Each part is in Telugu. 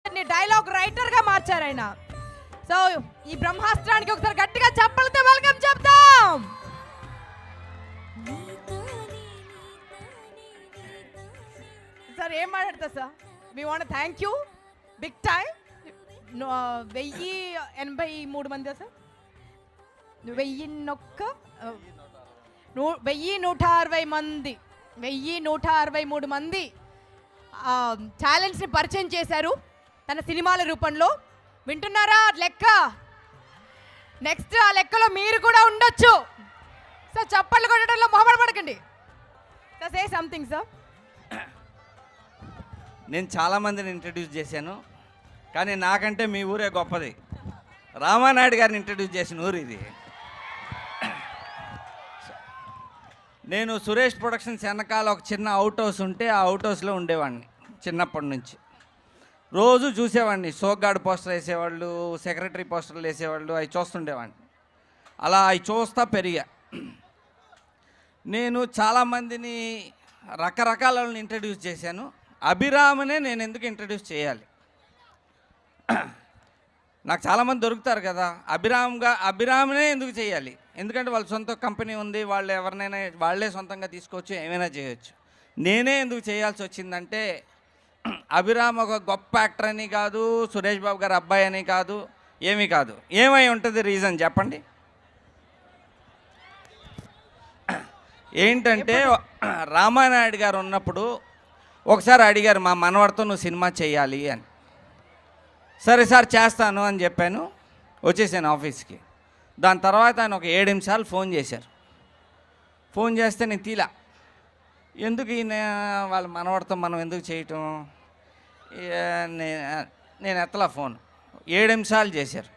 డైలాగ్ రైటర్ గా మార్చారు ఆయన. సో ఈ బ్రహ్మాస్త్రానికి ఒకసారి గట్టిగా చప్పలతో వెల్కమ్ చెప్తాం. సార్ ఏం మాట్లాడతా sir, we want thank you big time. 1083 మంది సార్, 1160 మంది, 1163 మంది టాలెంట్స్ని పరిచయం చేశారు తన సినిమాల రూపంలో. వింటున్నారా లెక్క? నెక్స్ట్ ఆ లెక్కలో మీరు కూడా ఉండొచ్చు. సో చప్పట్లు కొట్టడంలో మొహమాట పడకండి. Sir say something sir. నేను చాలామందిని ఇంట్రడ్యూస్ చేశాను, కానీ నాకంటే మీ ఊరే గొప్పది. రామానాయుడు గారిని ఇంట్రడ్యూస్ చేసిన ఊరు ఇది. నేను సురేష్ ప్రొడక్షన్స్ వెనకాల ఒక చిన్న అవుట్ హౌస్ ఉంటే ఆ అవుట్ హౌస్లో ఉండేవాడిని చిన్నప్పటి నుంచి. రోజు చూసేవాడిని. సోగ్గాడు పోస్టర్ వేసేవాళ్ళు, సెక్రటరీ పోస్టర్లు వేసేవాళ్ళు, అవి చూస్తుండేవాడిని. అలా అవి చూస్తా పెరిగా. నేను చాలామందిని రకరకాల వాళ్ళని ఇంట్రడ్యూస్ చేశాను. అభిరామ్నే నేను ఎందుకు ఇంట్రడ్యూస్ చేయాలి? నాకు చాలామంది దొరుకుతారు కదా, అభిరామ్నే ఎందుకు చేయాలి? ఎందుకంటే వాళ్ళ సొంత కంపెనీ ఉంది, వాళ్ళు ఎవరినైనా వాళ్ళే సొంతంగా తీసుకోవచ్చు, ఏమైనా చేయొచ్చు. నేనే ఎందుకు చేయాల్సి వచ్చిందంటే, అభిరామ్ ఒక గొప్ప యాక్టర్ అని కాదు, సురేష్ బాబు గారు అబ్బాయి అని కాదు, ఏమీ కాదు. ఏమై ఉంటుంది రీజన్ చెప్పండి? ఏంటంటే రామానాయుడు గారు ఉన్నప్పుడు ఒకసారి అడిగారు, మా మనవడితో నువ్వు సినిమా చేయాలి అని. సరే సార్ చేస్తాను అని చెప్పాను, వచ్చేసాను ఆఫీస్కి. దాని తర్వాత ఆయన ఒక 7 నిమిషాలు ఫోన్ చేశారు. ఫోన్ చేస్తే నేను తీలా. ఎందుకు ఈయన వాళ్ళ మనవడితో మనం ఎందుకు చేయటం, నేను ఎత్తలా ఫోన్. 7 నిమిషాలు చేశారు.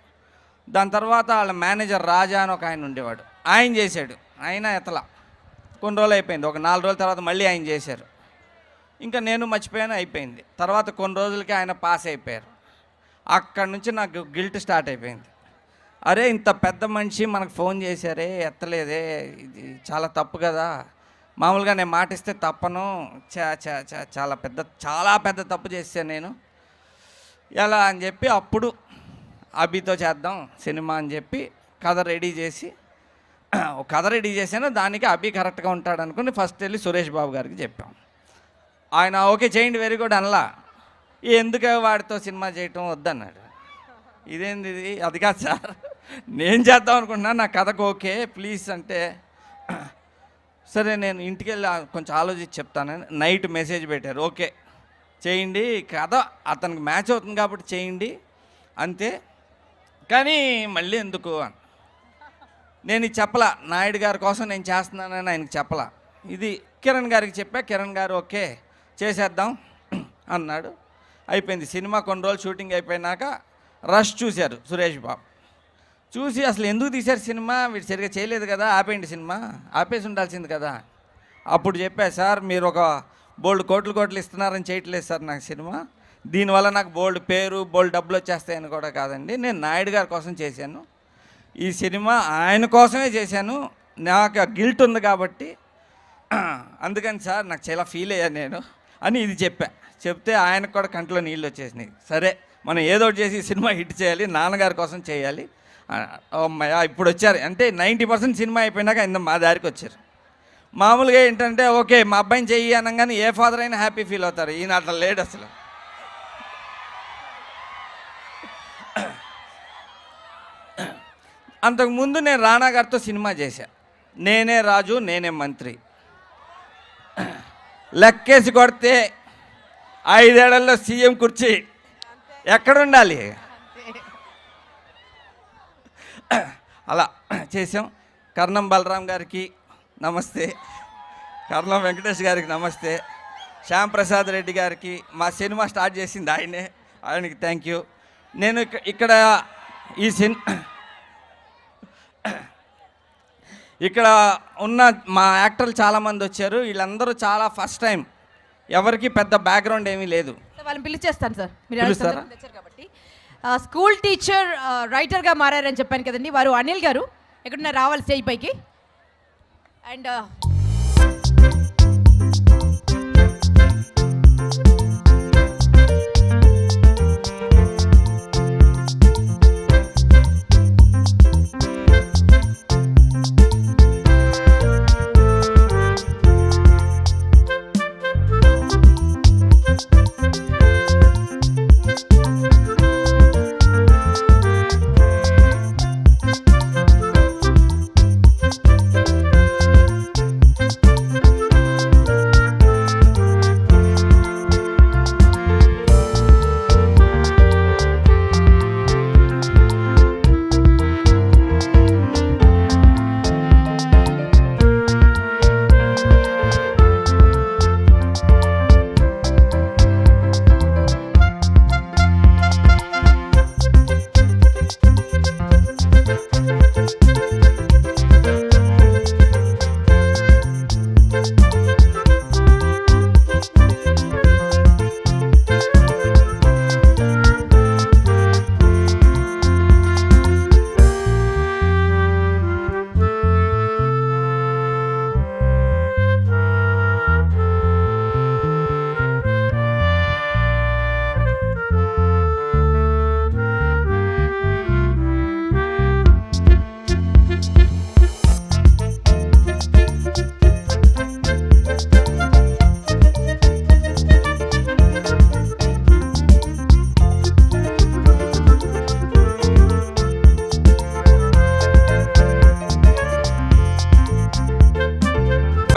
దాని తర్వాత వాళ్ళ మేనేజర్ రాజా అని ఒక ఆయన ఉండేవాడు, ఆయన చేశాడు, ఆయన ఎత్తలా. కొన్ని రోజులు అయిపోయింది. ఒక 4 రోజుల తర్వాత మళ్ళీ ఆయన చేశారు. ఇంకా నేను మర్చిపోయాను, అయిపోయింది. తర్వాత కొన్ని రోజులకి ఆయన పాస్ అయిపోయారు. అక్కడి నుంచి నాకు గిల్ట్ స్టార్ట్ అయిపోయింది. అరే ఇంత పెద్ద మనిషి మనకు ఫోన్ చేశారే, ఎత్తలేదే, ఇది చాలా తప్పు కదా. మామూలుగా నేను మాటిస్తే తప్పను, చాలా పెద్ద తప్పు చేశాను నేను. ఎలా అని చెప్పి అప్పుడు అభితో చేద్దాం సినిమా అని చెప్పి కథ రెడీ చేసి, ఒక కథ రెడీ చేశాను. దానికి అభి కరెక్ట్గా ఉంటాడు అనుకుని ఫస్ట్ వెళ్ళి సురేష్ బాబు గారికి చెప్పాం. ఆయన ఓకే చేయండి, వెరీ గుడ్ అనలా. ఎందుకు వాడితో సినిమా చేయటం వద్దన్నాడు. ఇదేంది ఇది? అది కాదు సార్, నేను చేద్దాం అనుకుంటున్నా, నా కథకు ఓకే ప్లీజ్ అంటే, సరే నేను ఇంటికి వెళ్ళి కొంచెం ఆలోచించి చెప్తానని నైట్ మెసేజ్ పెట్టారు. ఓకే చేయండి, కథ అతనికి మ్యాచ్ అవుతుంది కాబట్టి చేయండి అంతే, కానీ మళ్ళీ ఎందుకు అని నేను చెప్పలా. నాయుడు గారి కోసం నేను చేస్తున్నానని ఆయనకి చెప్పలా. ఇది కిరణ్ గారికి చెప్పా. కిరణ్ గారు ఓకే చేసేద్దాం అన్నాడు. అయిపోయింది సినిమా. కొన్ని రోజులు షూటింగ్ అయిపోయినాక రష్ చూశారు సురేష్ బాబు. చూసి అసలు ఎందుకు తీశారు సినిమా, వీడు సరిగ్గా చేయలేదు కదా, ఆపేయండి సినిమా, ఆపేసి ఉండాల్సింది కదా. అప్పుడు చెప్పా, సార్ మీరు ఒక బోల్డ్ కోట్లు ఇస్తున్నారని చేయట్లేదు సార్ నాకు సినిమా. దీనివల్ల నాకు బోల్డ్ పేరు, బోల్డ్ డబ్బులు వచ్చేస్తాయని కూడా కాదండి. నేను నాయుడు గారి కోసం చేశాను ఈ సినిమా, ఆయన కోసమే చేశాను. నాకు గిల్ట్ ఉంది కాబట్టి అందుకని సార్ నాకు చాలా ఫీల్ అయ్యాను నేను అని ఇది చెప్తే ఆయనకు కూడా కంట్లో నీళ్ళు వచ్చేసినాయి. సరే మనం ఏదో ఒకటి చేసి సినిమా హిట్ చేయాలి, నాన్నగారి కోసం చేయాలి. అమ్మాయ ఇప్పుడు వచ్చారు అంటే 90% సినిమా అయిపోయినాక ఇంత మా దారికి వచ్చారు. మామూలుగా ఏంటంటే ఓకే మా అబ్బాయిని చెయ్యి అనగానే ఏ ఫాదర్ అయినా హ్యాపీ ఫీల్ అవుతారు. ఈయన అట్లా లేడు అసలు. అంతకుముందు నేను రానా గారితో సినిమా చేశా, నేనే రాజు నేనే మంత్రి. లెక్కేసి కొడితే 5 ఏళ్లలో సీఎం కుర్చీ ఎక్కడుండాలి, అలా చేసాం. కర్ణం బలరాం గారికి నమస్తే, కర్ణం వెంకటేష్ గారికి నమస్తే, శ్యామ్ ప్రసాద్ రెడ్డి గారికి, మా సినిమా స్టార్ట్ చేసింది ఆయనే, ఆయనకి థ్యాంక్ యూ. నేను ఇక్కడ ఈ ఇక్కడ ఉన్న మా యాక్టర్లు చాలామంది వచ్చారు. వీళ్ళందరూ చాలా ఫస్ట్ టైం, ఎవరికి పెద్ద బ్యాక్గ్రౌండ్ ఏమీ లేదు. వాళ్ళని పిలిచేస్తాను సార్, మీరు పిలుస్తారా? కాబట్టి స్కూల్ టీచర్ రైటర్గా మారారని చెప్పాను కదండి, వారు అనిల్ గారు ఎక్కడున్నా రావాలి స్టేజ్ పైకి. అండ్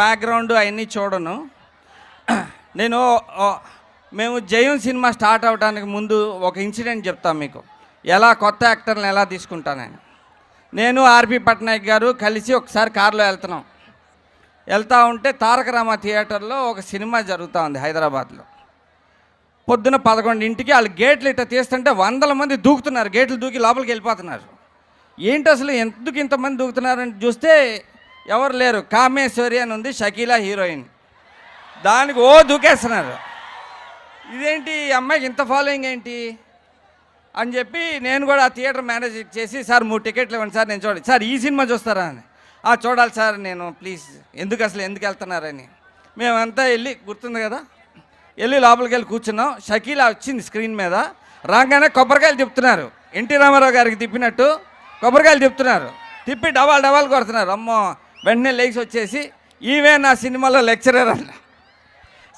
బ్యాక్గ్రౌండ్ అవన్నీ చూడను. నేను మేము జయం సినిమా స్టార్ట్ అవడానికి ముందు ఒక ఇన్సిడెంట్ చెప్తాను మీకు, ఎలా కొత్త యాక్టర్లను ఎలా తీసుకుంటానని. నేను ఆర్పి పట్నాయక్ గారు కలిసి ఒకసారి కారులో వెళ్తూ ఉంటే తారక రామ థియేటర్లో ఒక సినిమా జరుగుతూ ఉంది హైదరాబాద్లో. పొద్దున 11ంటికి వాళ్ళు గేట్లు ఇట్లా తీస్తుంటే 100 మంది దూకుతున్నారు, గేట్లు దూకి లోపలికి వెళ్ళిపోతున్నారు. ఏంటి అసలు ఎందుకు ఇంతమంది దూకుతున్నారని చూస్తే ఎవరు లేరు, కామేశ్వరి అని ఉంది, షకీలా హీరోయిన్. దానికి దూకేస్తున్నారు. ఇదేంటి ఈ అమ్మాయికి ఇంత ఫాలోయింగ్ ఏంటి అని చెప్పి నేను కూడా ఆ థియేటర్ మేనేజ్ చేసి, సార్ 3 టికెట్లు ఇవ్వండి సార్, నేను చూడాలి. సార్ ఈ సినిమా చూస్తారా అని. చూడాలి సార్ నేను, ప్లీజ్ ఎందుకు వెళ్తున్నారని. మేమంతా వెళ్ళి, గుర్తుంది కదా, వెళ్ళి లోపలికి వెళ్ళి కూర్చున్నాం. షకీలా వచ్చింది స్క్రీన్ మీద, రాగానే కొబ్బరికాయలు తిప్పుతున్నారు, ఎన్టీ రామారావు గారికి తిప్పినట్టు కొబ్బరికాయలు తిప్పుతున్నారు, తిప్పి డబాలు కొడుతున్నారు. అమ్మో, వెంటనే లేచి వచ్చేసి, ఈవే నా సినిమాలో లెక్చరర్ అన్న.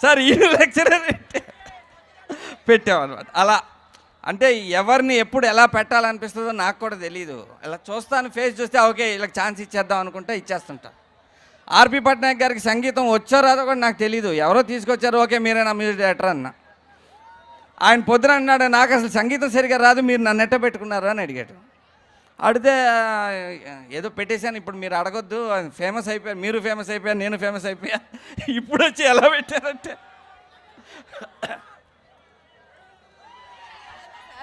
సార్ ఈ లెక్చరర్ పెట్టామన్నమాట. అలా అంటే ఎవరిని ఎప్పుడు ఎలా పెట్టాలనిపిస్తుందో నాకు కూడా తెలీదు. ఇలా చూస్తాను, ఫేస్ చూస్తే ఓకే ఇలా ఛాన్స్ ఇచ్చేద్దాం అనుకుంటే ఇచ్చేస్తుంటా. ఆర్పి పట్నాయక్ గారికి సంగీతం వచ్చో రాదో కూడా నాకు తెలీదు, ఎవరో తీసుకొచ్చారు, ఓకే మీరే నా మ్యూజిక్ డైరెక్టర్ అన్న. ఆయన పొద్దున అన్నాడు, నాకు అసలు సంగీతం సరిగా రాదు, మీరు నన్ను ఎట్ట పెట్టుకున్నారు అని అడిగాడు. అడిగితే ఏదో పెట్టేశాను, ఇప్పుడు మీరు అడగొద్దు, ఫేమస్ అయిపోయారు, మీరు ఫేమస్ అయిపోయారు, నేను ఫేమస్ అయిపోయా, ఇప్పుడు వచ్చి ఎలా పెట్టారంటే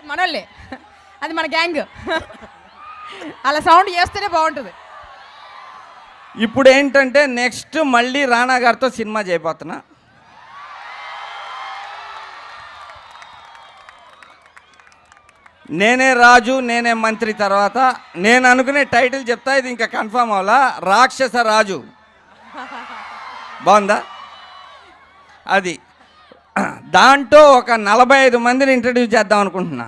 మనోళ్ళే, అది మన గ్యాంగ్, అలా సౌండ్ చేస్తేనే బాగుంటుంది. ఇప్పుడు ఏంటంటే నెక్స్ట్ మళ్ళీ రానా గారితో సినిమా చేయబోతున్నా. నేనే రాజు నేనే మంత్రి తర్వాత నేను అనుకునే టైటిల్ చెప్తా, ఇది ఇంకా కన్ఫర్మ్ అవ్వాలా, రాక్షస రాజు. బాగుందా? అది దాంట్లో ఒక 45 మందిని ఇంట్రడ్యూస్ చేద్దాం అనుకుంటున్నా.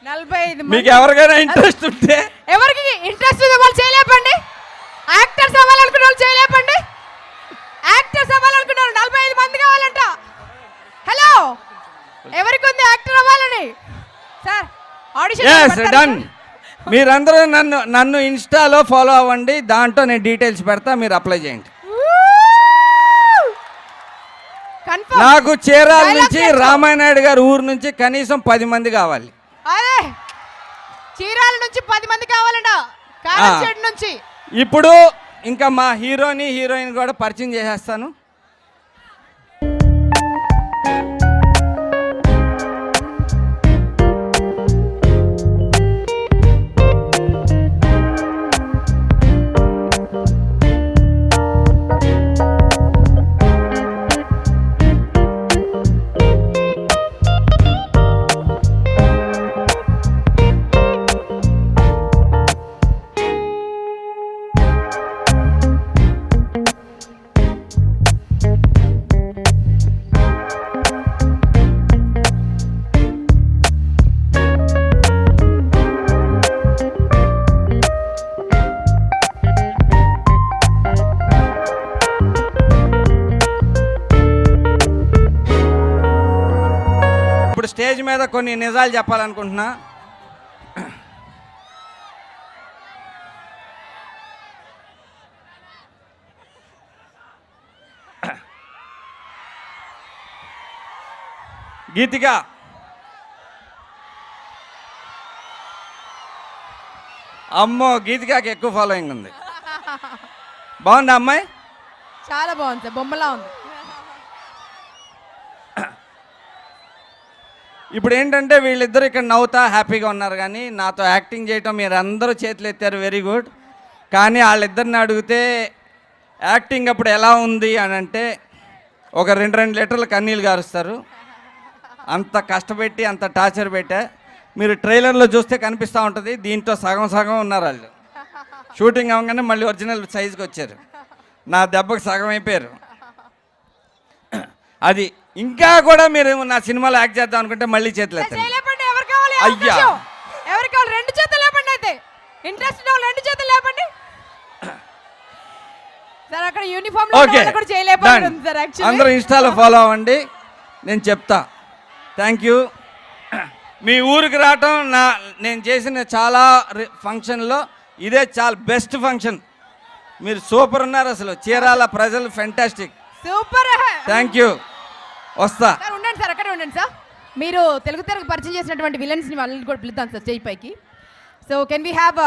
45 మీకు ఎవరికైనా ఇంట్రెస్ట్ ఉంటే, ఎవరికి ఇంట్రెస్ట్ ఉంది వాళ్ళు చేయలేపండి. యాక్టర్స్ అవ్వాలనుకున్న వాళ్ళు చేయలేపండి. యాక్టర్స్ అవ్వాలనుకున్న 45 మంది కావాలంట. హలో, ఎవరికి ఉంది యాక్టర్ అవ్వాలని? Sir audition done. మీరందరూ నన్ను ఇన్స్టాలో ఫాలో అవ్వండి, దాంట్లో నేను డీటెయిల్స్ పెడతా, మీరు అప్లై చేయండి. నాకు చీరాల నుంచి రామానాయుడు గారి ఊరు నుంచి కనీసం 10 మంది కావాలి. అదే చీరాల నుంచి 10 మంది కావాలంట, కారంచేడు నుంచి. ఇప్పుడు ఇంకా మా హీరోయిన్ కూడా పరిచయం చేసేస్తాను. ఇప్పుడు స్టేజ్ మీద కొన్ని నిజాలు చెప్పాలనుకుంటున్నా. గీతిక, అమ్మో గీతికకి ఎక్కువ ఫాలోయింగ్ ఉంది. బాగుందా అమ్మాయి? చాలా బాగుంది సార్, బొమ్మలా ఉంది. ఇప్పుడు ఏంటంటే వీళ్ళిద్దరు ఇక్కడ నవ్వుతా హ్యాపీగా ఉన్నారు, కానీ నాతో యాక్టింగ్ చేయటం మీరు అందరూ చేతులు ఎత్తారు, వెరీ గుడ్. కానీ వాళ్ళిద్దరిని అడిగితే యాక్టింగ్ అప్పుడు ఎలా ఉంది అని అంటే ఒక 2 లీటర్లు కన్నీళ్ళు గారుస్తారు. అంత కష్టపెట్టి అంత టార్చర్ పెట్టా. మీరు ట్రైలర్లో చూస్తే కనిపిస్తూ ఉంటుంది, దీంట్లో సగం ఉన్నారు వాళ్ళు. షూటింగ్ అవ్వగానే మళ్ళీ ఒరిజినల్ సైజుకి వచ్చారు, నా దెబ్బకి సగం అయిపోయారు. అది ఇంకా కూడా మీరు నా సినిమాలో యాక్ట్ చేద్దాం అనుకుంటే మళ్ళీ చేతులు ఎత్తండి. అయ్యా, ఎవరికి 2 చేతులు లేపండి. అయితే ఇంట్రెస్ట్ 2 చేతులు లేపండి సార్. అక్కడ యూనిఫామ్ కూడా చేయలేపండి సార్. అందరూ ఇన్స్టాలో ఫాలో అవ్వండి, నేను చెప్తా. Thank you. మీ ఊరికి రావటం నేను చేసిన చాలా ఫంక్షన్లో ఇదే చాలా బెస్ట్ ఫంక్షన్. మీరు సూపర్ ఉన్నారు అసలు. చీరాల ప్రజలు ఫెంటాస్టిక్. సూపర్. Thank you. వస్తా సార్ ఉండండి సార్, అక్కడే ఉండండి సార్. మీరు తెలుగు తెరకు పరిచయం చేసినటువంటి విలన్స్ని వాళ్ళని కూడా పిలుద్దాం సార్ స్టేజ్ పైకి. So can we have